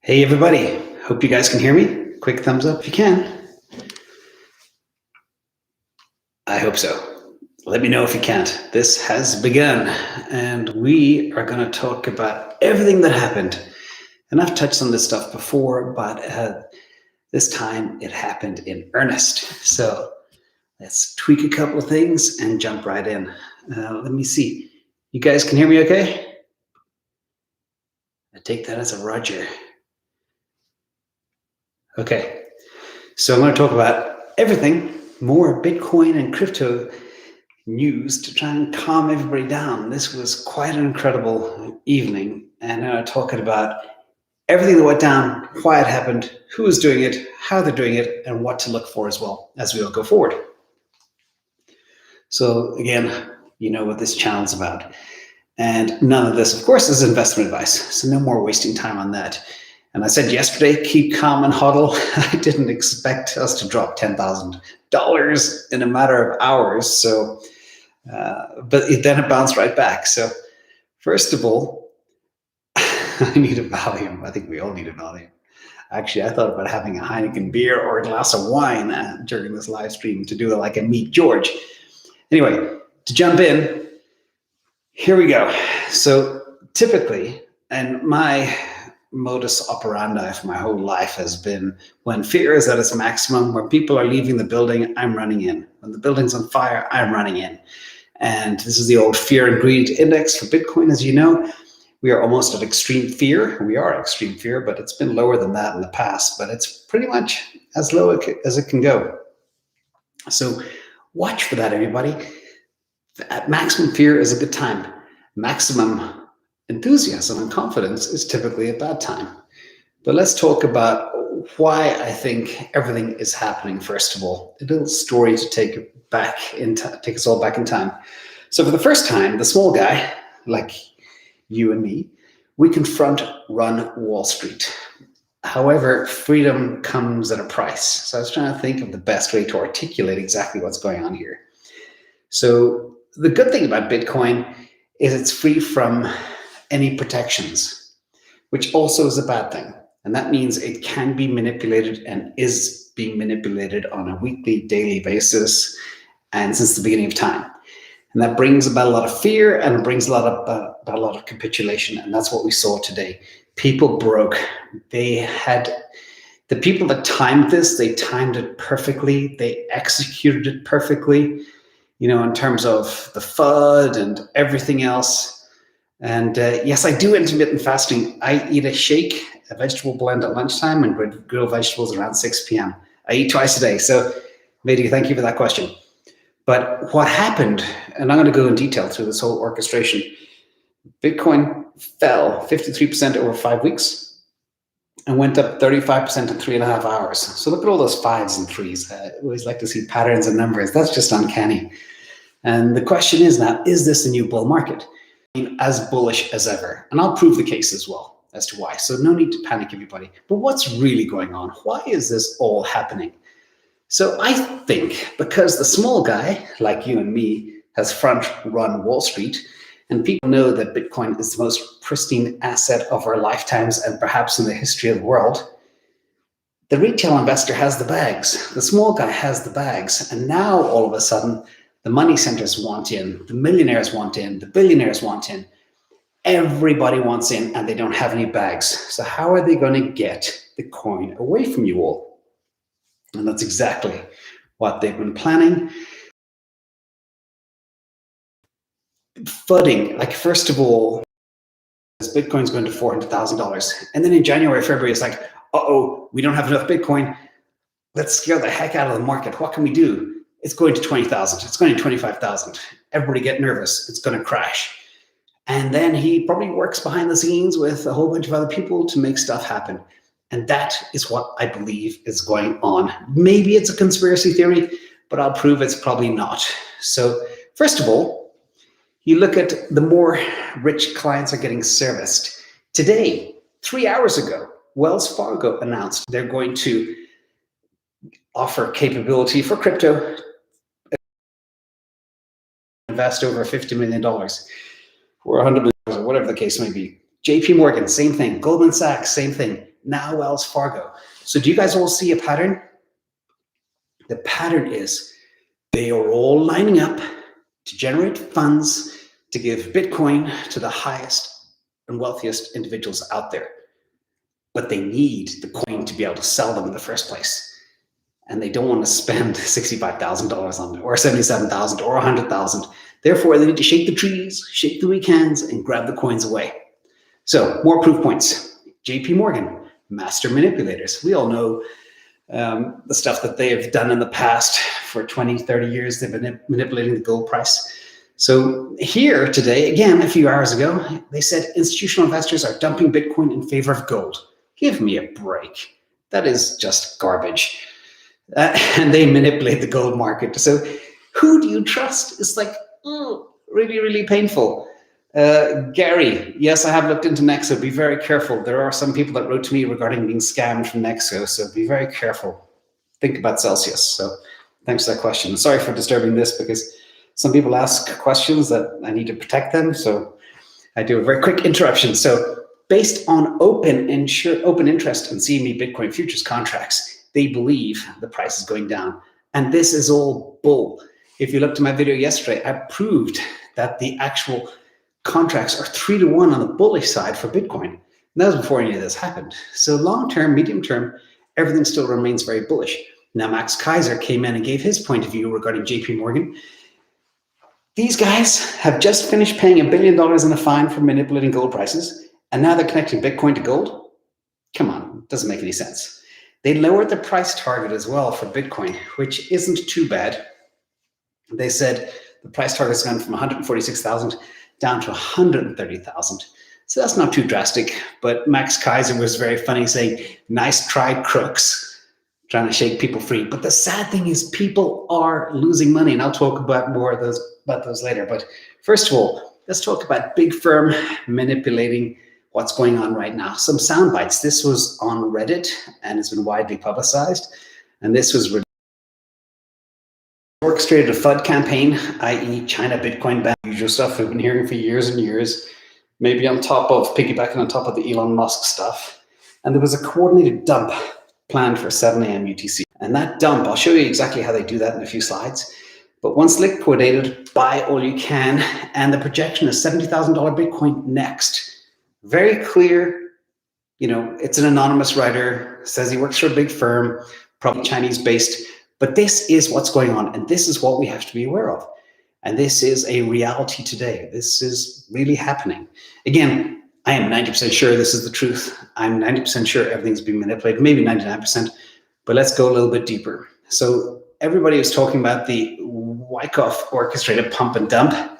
Hey everybody, hope you guys can hear me. Quick thumbs up if you can. I hope so. Let me know if you can't. This has begun and we are going to talk about everything that happened. And I've touched on this stuff before, but this time it happened in earnest. So let's tweak a couple of things and jump right in. Let me see. You guys can hear me okay? I take that as a Roger. Okay, so I'm going to talk about everything, more Bitcoin and crypto news to try and calm everybody down. This was quite an incredible evening, and I'm talking about everything that went down, why it happened, who was doing it, how they're doing it, and what to look for as well as we all go forward. So again, you know what this channel's about. And none of this, of course, is investment advice, so no more wasting time on that. And I said yesterday, keep calm and huddle. I didn't expect us to drop $10,000 in a matter of hours. So, but then it bounced right back. So first of all, I need a Valium. I think we all need a Valium. Actually, I thought about having a Heineken beer or a glass of wine during this live stream to do like a Meet George. Anyway, to jump in, here we go. So typically, and my modus operandi for my whole life has been when fear is at its maximum, when people are leaving the building, I'm running in. When the building's on fire, I'm running in. And this is the old fear and greed index for Bitcoin. As you know, we are almost at extreme fear. We are at extreme fear, but it's been lower than that in the past, but it's pretty much as low as it can go. So watch for that, everybody. At maximum fear is a good time. Maximum enthusiasm and confidence is typically a bad time. But let's talk about why I think everything is happening. First of all, a little story to take us all back in time. So for the first time, the small guy, like you and me, we confront run Wall Street. However, freedom comes at a price. So I was trying to think of the best way to articulate exactly what's going on here. So the good thing about Bitcoin is it's free from any protections, which also is a bad thing. And that means it can be manipulated and is being manipulated on a weekly, daily basis, and since the beginning of time. And that brings about a lot of fear and it brings about a lot of capitulation. And that's what we saw today. People broke. The people that timed this, they timed it perfectly. They executed it perfectly, you know, in terms of the FUD and everything else. And yes, I do intermittent fasting. I eat a shake, a vegetable blend at lunchtime, and grill vegetables around 6 p.m. I eat twice a day. So, Mehdi, thank you for that question. But what happened, and I'm going to go in detail through this whole orchestration, Bitcoin fell 53% over 5 weeks and went up 35% in 3.5 hours. So look at all those fives and threes. I always like to see patterns and numbers. That's just uncanny. And the question is now, is this a new bull market? As bullish as ever. And I'll prove the case as well as to why. So no need to panic, everybody. But what's really going on? Why is this all happening? So I think because the small guy, like you and me, has front run Wall Street, and people know that Bitcoin is the most pristine asset of our lifetimes and perhaps in the history of the world, the retail investor has the bags. The small guy has the bags. And now all of a sudden, the money centers want in, the millionaires want in, the billionaires want in. Everybody wants in and they don't have any bags. So how are they going to get the coin away from you all? And that's exactly what they've been planning. Flooding, like first of all, Bitcoin's going to $400,000. And then in January, February, it's like, uh-oh, we don't have enough Bitcoin. Let's scare the heck out of the market. What can we do? It's going to 20,000. It's going to 25,000. Everybody get nervous. It's going to crash. And then he probably works behind the scenes with a whole bunch of other people to make stuff happen. And that is what I believe is going on. Maybe it's a conspiracy theory, but I'll prove it's probably not. So first of all, you look at the more rich clients are getting serviced. Today, 3 hours ago, Wells Fargo announced they're going to offer capability for crypto, invest over $50 million or $100 million, or whatever the case may be. JP Morgan, same thing. Goldman Sachs, same thing. now Wells Fargo. So do you guys all see a pattern? The pattern is they are all lining up to generate funds to give Bitcoin to the highest and wealthiest individuals out there. But they need the coin to be able to sell them in the first place. And they don't want to spend $65,000 on it, or $77,000 or $100,000. Therefore, they need to shake the trees, shake the weak hands, and grab the coins away. So more proof points. JP Morgan, master manipulators. We all know the stuff that they have done in the past. For 20, 30 years, they've been manipulating the gold price. So here today, again, a few hours ago, they said institutional investors are dumping Bitcoin in favor of gold. Give me a break. That is just garbage. And they manipulate the gold market. So who do you trust? It's like, really, really painful. Gary, yes, I have looked into Nexo. Be very careful. There are some people that wrote to me regarding being scammed from Nexo. So be very careful. Think about Celsius. So thanks for that question. Sorry for disturbing this, because some people ask questions that I need to protect them. So I do a very quick interruption. So based on open interest in CME Bitcoin futures contracts, they believe the price is going down. And this is all bull. If you looked at my video yesterday, I proved that the actual contracts are 3-to-1 on the bullish side for Bitcoin. And that was before any of this happened. So long-term, medium-term, everything still remains very bullish. Now, Max Keiser came in and gave his point of view regarding JP Morgan. These guys have just finished paying $1 billion in a fine for manipulating gold prices, and now they're connecting Bitcoin to gold? Come on, it doesn't make any sense. They lowered the price target as well for Bitcoin, which isn't too bad. They said the price target's gone from 146,000 down to 130,000. So that's not too drastic, but Max Keiser was very funny, saying, nice try, crooks, trying to shake people free. But the sad thing is people are losing money, and I'll talk about more of those later. But first of all, let's talk about big firm manipulating what's going on right now. Some sound bites. This was on Reddit and has been widely publicized. And this was orchestrated a FUD campaign, i.e. China Bitcoin ban, usual stuff we've been hearing for years and years, maybe on top of, piggybacking on top of the Elon Musk stuff. And there was a coordinated dump planned for 7 a.m. UTC. And that dump, I'll show you exactly how they do that in a few slides. But once liquidated, buy all you can. And the projection is $70,000 Bitcoin next. Very clear, it's an anonymous writer, says he works for a big firm, probably Chinese based, but this is what's going on. And this is what we have to be aware of. And this is a reality today. This is really happening. Again, I am 90% sure this is the truth. I'm 90% sure everything's being manipulated, maybe 99%, but let's go a little bit deeper. So everybody was talking about the Wyckoff orchestrated pump and dump.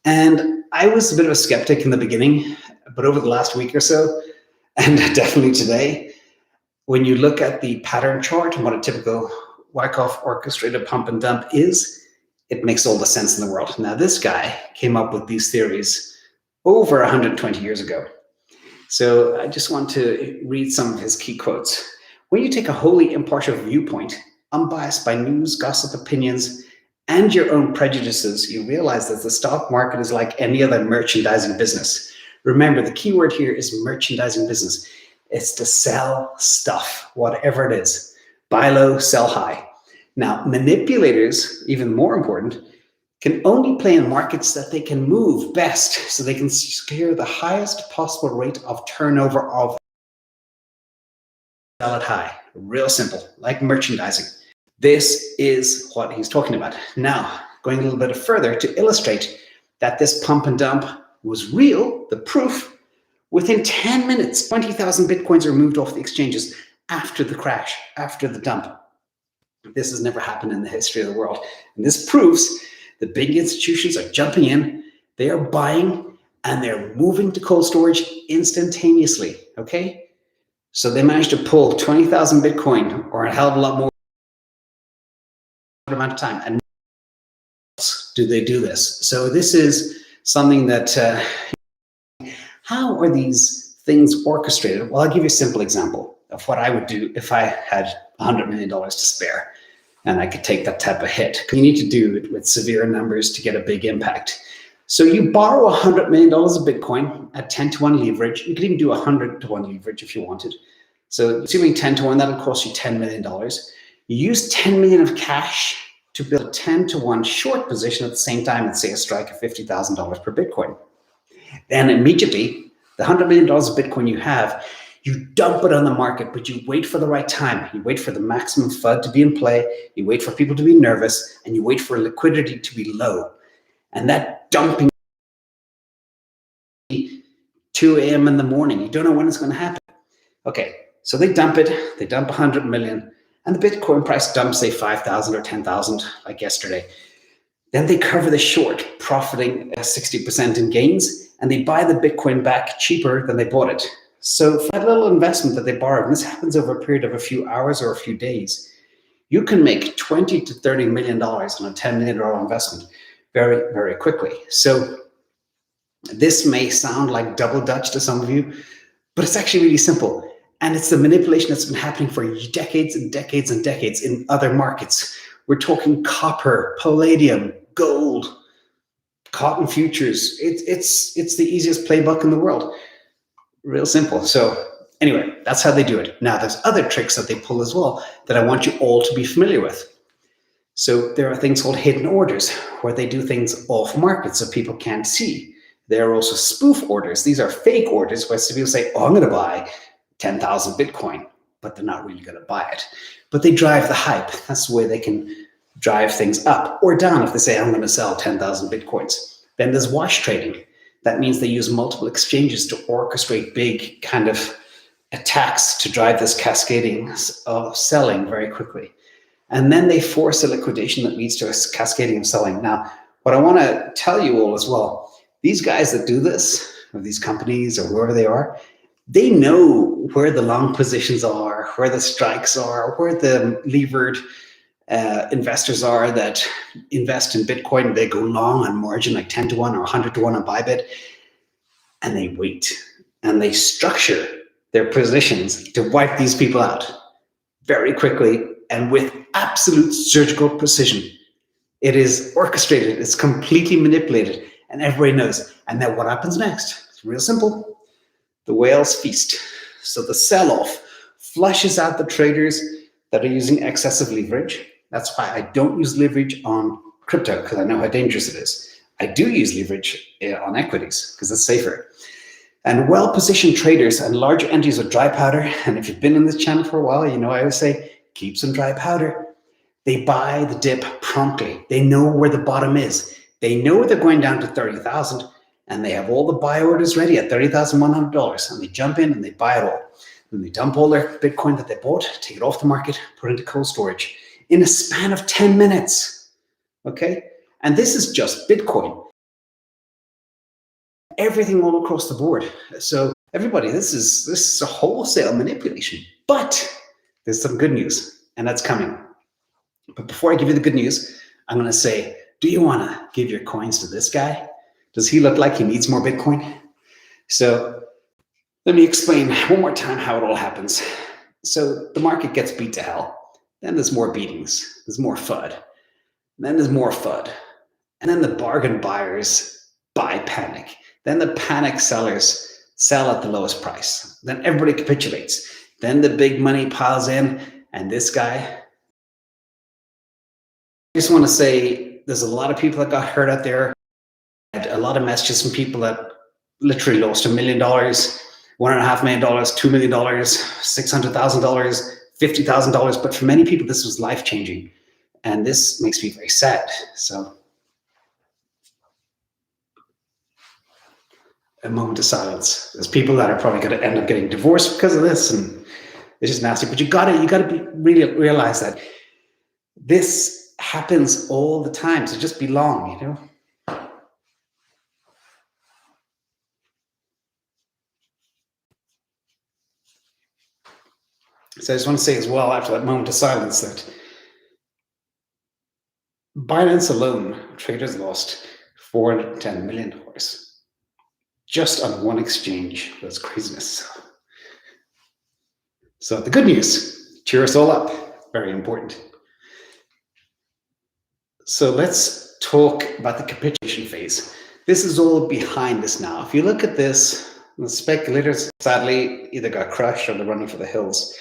And I was a bit of a skeptic in the beginning, but over the last week or so, and definitely today, when you look at the pattern chart and what a typical Wyckoff orchestrated pump and dump is, it makes all the sense in the world. Now, this guy came up with these theories over 120 years ago. So I just want to read some of his key quotes. When you take a wholly impartial viewpoint, unbiased by news, gossip, opinions, and your own prejudices, you realize that the stock market is like any other merchandising business. Remember, the key word here is merchandising business. It's to sell stuff, whatever it is. Buy low, sell high. Now, manipulators, even more important, can only play in markets that they can move best, so they can secure the highest possible rate of turnover of sell it high. Real simple, like merchandising. This is what he's talking about. Now, going a little bit further to illustrate that this pump and dump was real, the proof, within 10 minutes, 20,000 Bitcoins are moved off the exchanges after the crash, after the dump. This has never happened in the history of the world. And this proves the big institutions are jumping in, they are buying, and they're moving to cold storage instantaneously, okay? So they managed to pull 20,000 Bitcoin, or a hell of a lot more amount of time. And do they do this? So this is something that, how are these things orchestrated? Well, I'll give you a simple example of what I would do if I had $100 million to spare and I could take that type of hit. You need to do it with severe numbers to get a big impact. So you borrow $100 million of Bitcoin at 10-to-1 leverage. You could even do 100-to-1 leverage if you wanted. So assuming 10 to 1, that'll cost you $10 million. You use 10 million of cash to build a 10 to 1 short position at the same time and say a strike of $50,000 per Bitcoin. Then immediately, the $100 million of Bitcoin you have, you dump it on the market, but you wait for the right time. You wait for the maximum FUD to be in play. You wait for people to be nervous, and you wait for liquidity to be low. And that dumping 2 a.m. in the morning, you don't know when it's going to happen. Okay, so they dump it. They dump 100 million, and the Bitcoin price dumps, say, 5,000 or 10,000, like yesterday. Then they cover the short, profiting 60% in gains, and they buy the Bitcoin back cheaper than they bought it. So for that little investment that they borrowed, and this happens over a period of a few hours or a few days, you can make $20 to $30 million on a $10 million investment very, very quickly. So this may sound like double Dutch to some of you, but it's actually really simple. And it's the manipulation that's been happening for decades and decades and decades in other markets. We're talking copper, palladium, gold, cotton futures. It's the easiest playbook in the world. Real simple. So anyway, that's how they do it. Now, there's other tricks that they pull as well that I want you all to be familiar with. So there are things called hidden orders, where they do things off market so people can't see. There are also spoof orders. These are fake orders where people say, oh, I'm going to buy 10,000 Bitcoin, but they're not really going to buy it. But they drive the hype. That's the way they can drive things up or down. If they say, I'm going to sell 10,000 Bitcoins. Then there's wash trading. That means they use multiple exchanges to orchestrate big kind of attacks to drive this cascading of selling very quickly. And then they force a liquidation that leads to a cascading of selling. Now, what I want to tell you all as well, these guys that do this, or these companies or whoever they are, they know where the long positions are, where the strikes are, where the levered investors are that invest in Bitcoin. They go long on margin, like 10 to 1 or 100 to 1 on Bybit, and they wait. And they structure their positions to wipe these people out very quickly and with absolute surgical precision. It is orchestrated, it's completely manipulated, and everybody knows. And then what happens next? It's real simple. The whales feast. So the sell-off flushes out the traders that are using excessive leverage. That's why I don't use leverage on crypto, because I know how dangerous it is. I do use leverage on equities because it's safer. And well-positioned traders and large entities with dry powder, and if you've been in this channel for a while, you know I always say, keep some dry powder. They buy the dip promptly. They know where the bottom is. They know they're going down to 30,000, and they have all the buy orders ready at $30,100, and they jump in and they buy it all. Then they dump all their Bitcoin that they bought, take it off the market, put it into cold storage in a span of 10 minutes. Okay? And this is just Bitcoin. Everything all across the board. So everybody, this is a wholesale manipulation. But there's some good news, and that's coming. But before I give you the good news, I'm going to say, do you want to give your coins to this guy? Does he look like he needs more Bitcoin? So let me explain one more time how it all happens. So the market gets beat to hell. Then there's more beatings. There's more FUD. Then there's more FUD. And then the bargain buyers buy panic. Then the panic sellers sell at the lowest price. Then everybody capitulates. Then the big money piles in, and this guy. I just want to say there's a lot of people that got hurt out there. A lot of messages from people that literally lost $1 million, $1.5 million, $2 million, $600,000, $50,000. But for many people, this was life-changing. And this makes me very sad. So a moment of silence. There's people that are probably going to end up getting divorced because of this, and it's just nasty. But you gotta really realize that this happens all the time. So just belong, you know. So I just want to say as well, after that moment of silence, that Binance alone, traders lost $410 million just on one exchange. That's craziness. So the good news, cheer us all up. Very important. So let's talk about the capitulation phase. This is all behind us now. If you look at this, The speculators, sadly, either got crushed or they're running for the hills.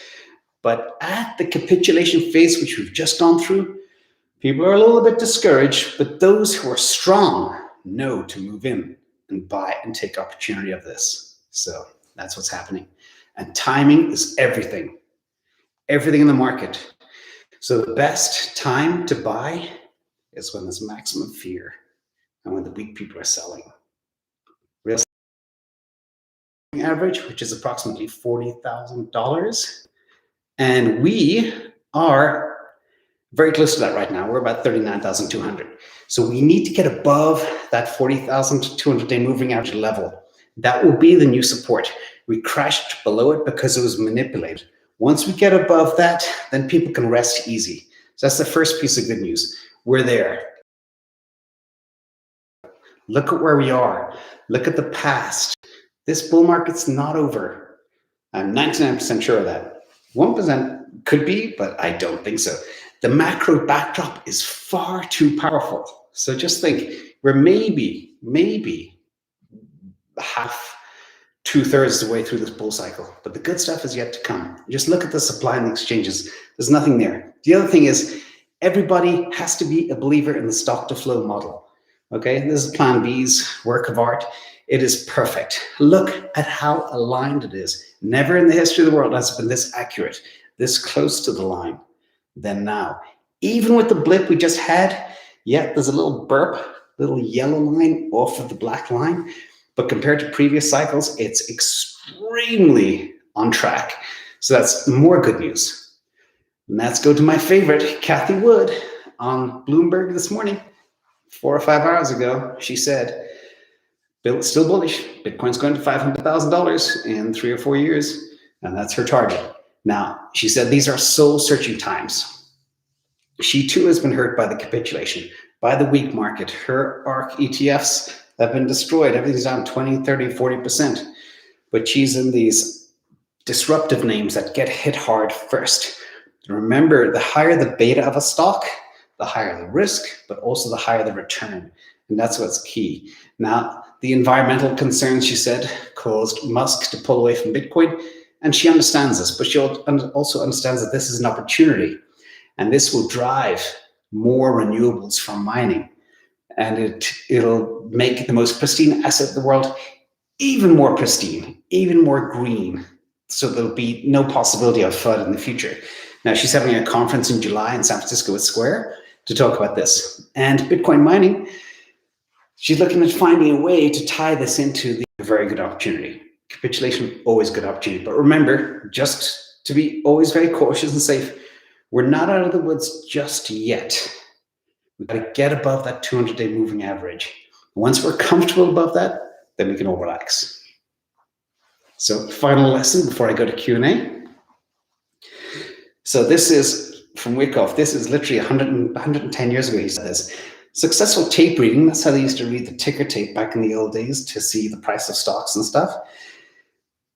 But at the capitulation phase, which we've just gone through, people are a little bit discouraged, but those who are strong know to move in and buy and take opportunity of this. So that's what's happening. And timing is everything in the market. So the best time to buy is when there's maximum fear and when the weak people are selling. Real average, which is approximately $40,000. And we are very close to that right now. We're about 39,200. So we need to get above that 40,200 day moving average level. That will be the new support. We crashed below it because it was manipulated. Once we get above that, then people can rest easy. So that's the first piece of good news. We're there. Look at where we are. Look at the past. This bull market's not over. I'm 99% sure of that. 1% could be, but I don't think so. The macro backdrop is far too powerful. So just think, we're maybe half, 2/3 the way through this bull cycle, but the good stuff is yet to come. Just look at the supply and the exchanges. There's nothing there. The other thing is, everybody has to be a believer in the stock to flow model. Okay, this is Plan B's work of art. It is perfect. Look at how aligned it is. Never in the history of the world has it been this accurate, this close to the line than now. Even with the blip we just had, yeah, there's a little burp, little yellow line off of the black line. But compared to previous cycles, it's extremely on track. So that's more good news. And let's go to my favorite, Cathie Wood, on Bloomberg this morning, 4 or 5 hours ago. She said, still bullish. Bitcoin's going to $500,000 in 3 or 4 years. And that's her target. Now, she said these are soul-searching times. She too has been hurt by the capitulation, by the weak market. Her ARK ETFs have been destroyed. Everything's down 20, 30, 40%. But she's in these disruptive names that get hit hard first. Remember, the higher the beta of a stock, the higher the risk, but also the higher the return. And that's what's key. Now, the environmental concerns, she said, caused Musk to pull away from Bitcoin. And she understands this, but she also understands that this is an opportunity. And this will drive more renewables from mining. And it'll make the most pristine asset in the world even more pristine, even more green. So there'll be no possibility of FUD in the future. Now, she's having a conference in July in San Francisco at Square to talk about this. And Bitcoin mining, she's looking at finding a way to tie this into the very good opportunity. Capitulation, always good opportunity. But remember, just to be always very cautious and safe, we're not out of the woods just yet. We've got to get above that 200-day moving average. Once we're comfortable above that, then we can all relax. So final lesson before I go to Q&A. So this is from Wyckoff. This is literally 110 years ago he said this. Successful tape reading, that's how they used to read the ticker tape back in the old days to see the price of stocks and stuff,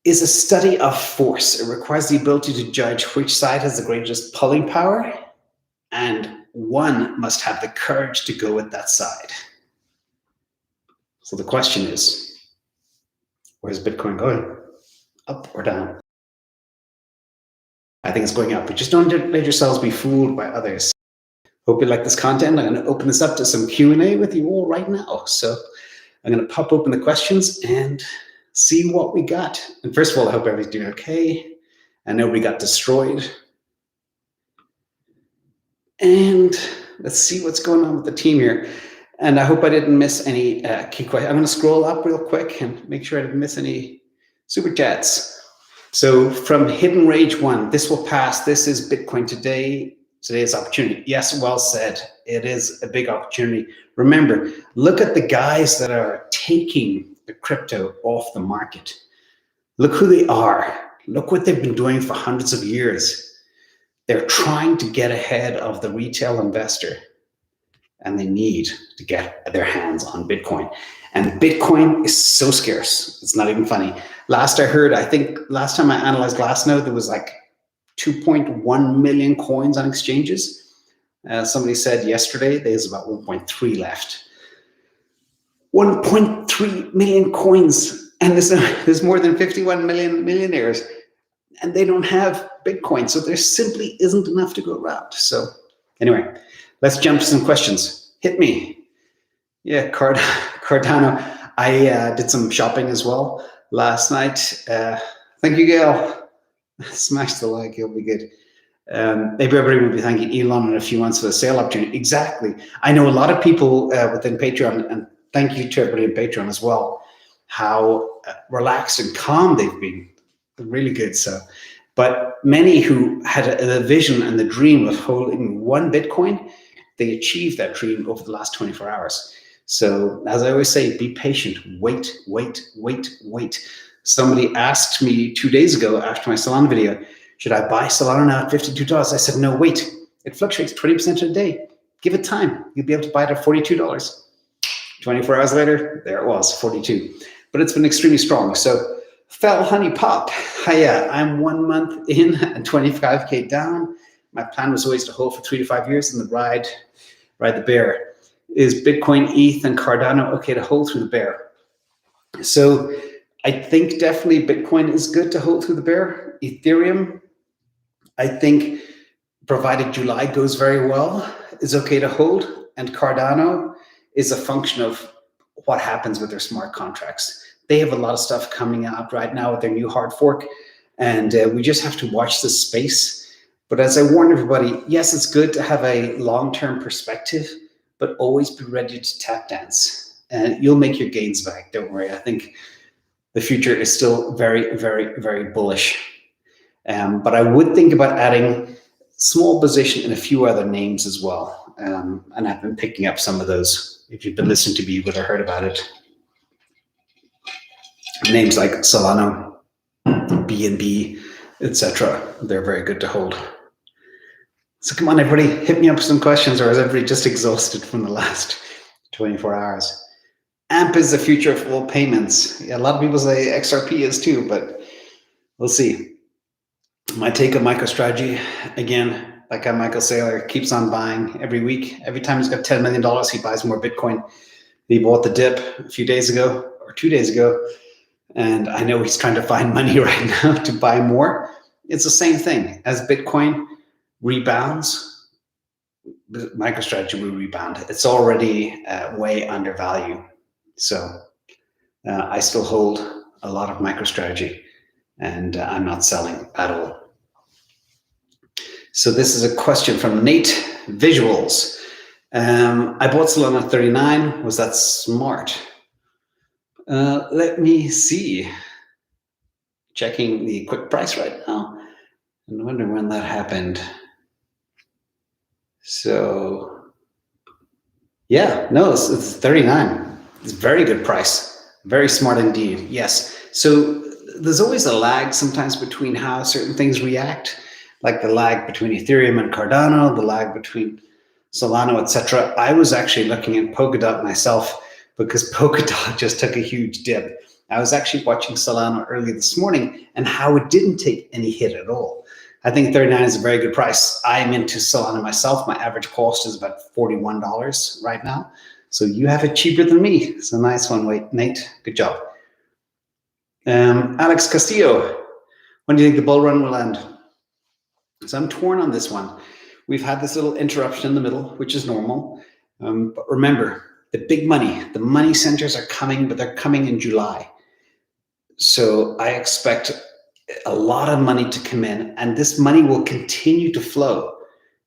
is a study of force. It requires the ability to judge which side has the greatest pulling power, and one must have the courage to go with that side. So the question is, where's Bitcoin going? Up or down? I think it's going up, but just don't let yourselves be fooled by others. Hope you like this content. I'm going to open this up to some Q&A with you all right now. So I'm going to pop open the questions and see what we got. And first of all, I hope everybody's doing okay. I know we got destroyed. And let's see what's going on with the team here. And I hope I didn't miss any key questions. I'm going to scroll up real quick and make sure I didn't miss any super chats. So from Hidden Rage 1, this will pass. This is Bitcoin today. Today's opportunity. Yes, well said. It is a big opportunity. Remember, look at the guys that are taking the crypto off the market. Look who they are. Look what they've been doing for hundreds of years. They're trying to get ahead of the retail investor, and they need to get their hands on Bitcoin. And Bitcoin is so scarce. It's not even funny. Last I heard, I think last time I analyzed Glassnode, there was like 2.1 million coins on exchanges. Somebody said yesterday there's about 1.3 left. 1.3 million coins And there's more than 51 million millionaires, and they don't have Bitcoin. So there simply isn't enough to go around. So anyway, let's jump to some questions. Hit me. Yeah, Cardano. I did some shopping as well last night. Thank you, Gail. Smash the like, it'll be good. Maybe everybody will be thanking Elon in a few months for the sale opportunity. Exactly. I know a lot of people within Patreon, and thank you to everybody in Patreon as well, how relaxed and calm they've been. Really good. So, but many who had the vision and the dream of holding one Bitcoin, they achieved that dream over the last 24 hours. So as I always say, be patient, wait. Somebody asked me 2 days ago after my Solana video, should I buy Solana now at $52? I said, no, wait. It fluctuates 20% a day. Give it time. You'll be able to buy it at $42. 24 hours later, there it was, 42. But it's been extremely strong. So Fell Honey Pop, hiya, I'm 1 month in and 25K down. My plan was always to hold for 3 to 5 years and the ride the bear. Is Bitcoin, ETH, and Cardano okay to hold through the bear? So I think definitely Bitcoin is good to hold through the bear. Ethereum, I think, provided July goes very well, is okay to hold. And Cardano is a function of what happens with their smart contracts. They have a lot of stuff coming out right now with their new hard fork, and we just have to watch this space. But as I warn everybody, yes, it's good to have a long-term perspective, but always be ready to tap dance. And you'll make your gains back, don't worry. I think the future is still very, very, very bullish. But I would think about adding small position in a few other names as well. And I've been picking up some of those. If you've been listening to me, you would have heard about it. Names like Solano, BNB, etc. They're very good to hold. So come on, everybody, hit me up with some questions, or is everybody just exhausted from the last 24 hours? AMP is the future of all payments. Yeah, a lot of people say XRP is too, but we'll see. My take on MicroStrategy, again, that guy Michael Saylor keeps on buying every week. Every time he's got $10 million, he buys more Bitcoin. He bought the dip a few days ago, or 2 days ago, and I know he's trying to find money right now to buy more. It's the same thing. As Bitcoin rebounds, MicroStrategy will rebound. It's already way undervalued. So I still hold a lot of MicroStrategy, and I'm not selling at all. So this is a question from Nate Visuals. I bought Solana at 39. Was that smart? Let me see. Checking the quick price right now. I wonder when that happened. So, yeah, no, it's 39. It's a very good price. Very smart indeed. Yes. So there's always a lag sometimes between how certain things react, like the lag between Ethereum and Cardano, the lag between Solana, etc. I was actually looking at Polkadot myself because Polkadot just took a huge dip. I was actually watching Solana early this morning and how it didn't take any hit at all. I think 39 is a very good price. I'm into Solana myself. My average cost is about $41 right now. So you have it cheaper than me. It's a nice one, Nate. Good job. Alex Castillo, when do you think the bull run will end? So I'm torn on this one. We've had this little interruption in the middle, which is normal. But remember, the big money, the money centers are coming, but they're coming in July. So I expect a lot of money to come in, and this money will continue to flow.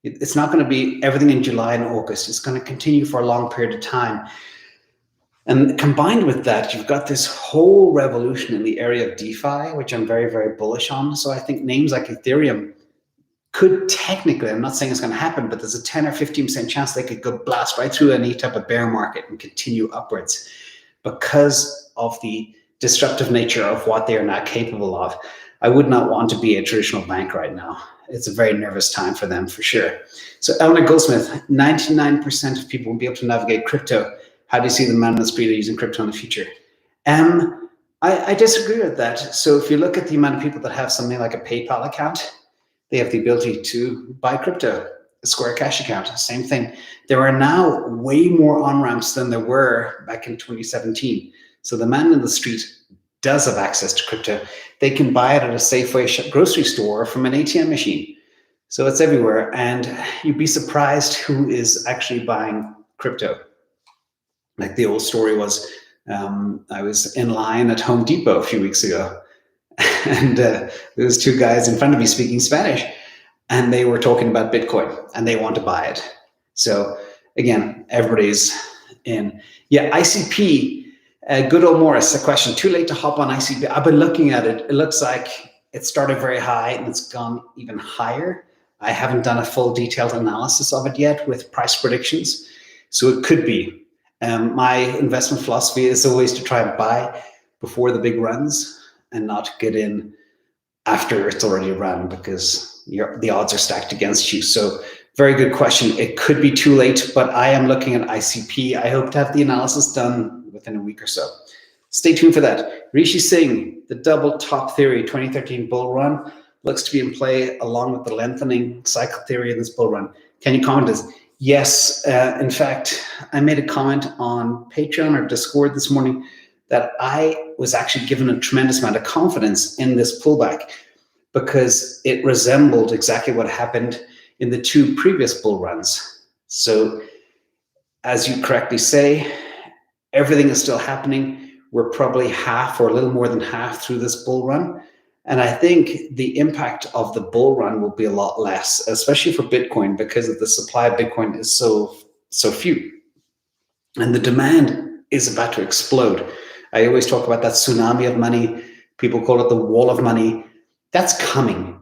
It's not going to be everything in July and August. It's going to continue for a long period of time. And combined with that, you've got this whole revolution in the area of DeFi, which I'm very, very bullish on. So I think names like Ethereum could technically, I'm not saying it's going to happen, but there's a 10 or 15% chance they could go blast right through any type of bear market and continue upwards because of the disruptive nature of what they are now capable of. I would not want to be a traditional bank right now. It's a very nervous time for them, for sure. So Eleanor Goldsmith, 99% of people will be able to navigate crypto. How do you see the man on the street using crypto in the future? I disagree with that. So if you look at the amount of people that have something like a PayPal account, they have the ability to buy crypto. A Square Cash account, same thing. There are now way more on-ramps than there were back in 2017. So the man in the street does have access to crypto, they can buy it at a Safeway grocery store from an ATM machine. So it's everywhere, and you'd be surprised who is actually buying crypto. Like the old story was, I was in line at Home Depot a few weeks ago, and there was two guys in front of me speaking Spanish, and they were talking about Bitcoin, and they want to buy it. So again, everybody's in. Yeah, ICP, good old Morris, a question, too late to hop on ICP. I've been looking at it. It looks like it started very high and it's gone even higher. I haven't done a full detailed analysis of it yet with price predictions. So it could be. My investment philosophy is always to try and buy before the big runs and not get in after it's already run, because the odds are stacked against you. So very good question. It could be too late, but I am looking at ICP. I hope to have the analysis done within a week or so. Stay tuned for that. Rishi Singh, the double top theory, 2013 bull run, looks to be in play along with the lengthening cycle theory in this bull run. Can you comment this? Yes. In fact, I made a comment on Patreon or Discord this morning that I was actually given a tremendous amount of confidence in this pullback because it resembled exactly what happened in the two previous bull runs. So as you correctly say, everything is still happening. We're probably half or a little more than half through this bull run. And I think the impact of the bull run will be a lot less, especially for Bitcoin, because of the supply of Bitcoin is so few. And the demand is about to explode. I always talk about that tsunami of money. People call it the wall of money. That's coming.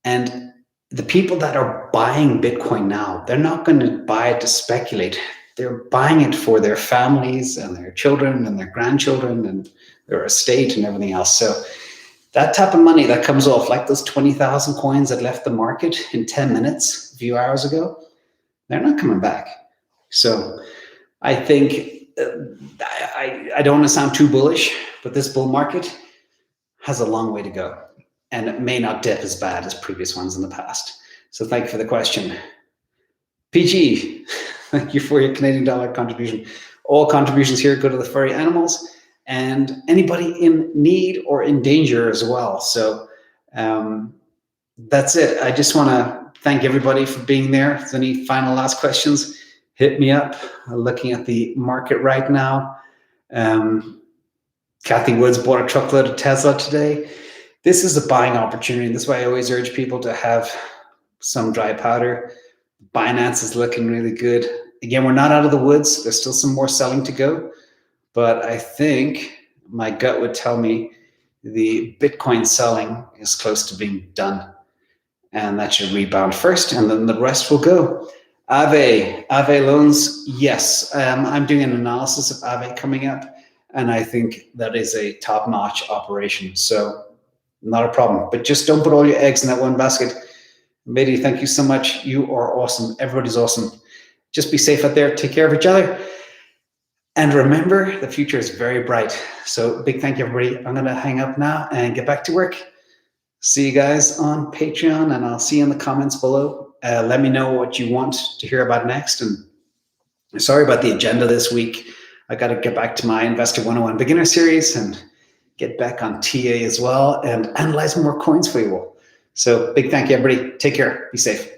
And the people that are buying Bitcoin now, they're not going to buy it to speculate. They're buying it for their families and their children and their grandchildren and their estate and everything else. So that type of money that comes off, like those 20,000 coins that left the market in 10 minutes a few hours ago, they're not coming back. So I think, I don't want to sound too bullish, but this bull market has a long way to go. And it may not dip as bad as previous ones in the past. So thank you for the question. PG, thank you for your Canadian dollar contribution. All contributions here go to the furry animals and anybody in need or in danger as well. So that's it. I just want to thank everybody for being there. If there's any final last questions, hit me up. I'm looking at the market right now. Cathie Woods bought a truckload of Tesla today. This is a buying opportunity. This is why I always urge people to have some dry powder. Binance is looking really good. Again, we're not out of the woods. There's still some more selling to go. But I think my gut would tell me the Bitcoin selling is close to being done. And that should rebound first, and then the rest will go. Aave loans, yes. I'm doing an analysis of Aave coming up, and I think that is a top-notch operation. So not a problem, but just don't put all your eggs in that one basket. Mehdi, thank you so much. You are awesome. Everybody's awesome. Just be safe out there. Take care of each other. And remember, the future is very bright. So big thank you, everybody. I'm going to hang up now and get back to work. See you guys on Patreon, and I'll see you in the comments below. Let me know what you want to hear about next. And sorry about the agenda this week. I got to get back to my Investor 101 Beginner Series and get back on TA as well and analyze more coins for you all. So big thank you, everybody. Take care. Be safe.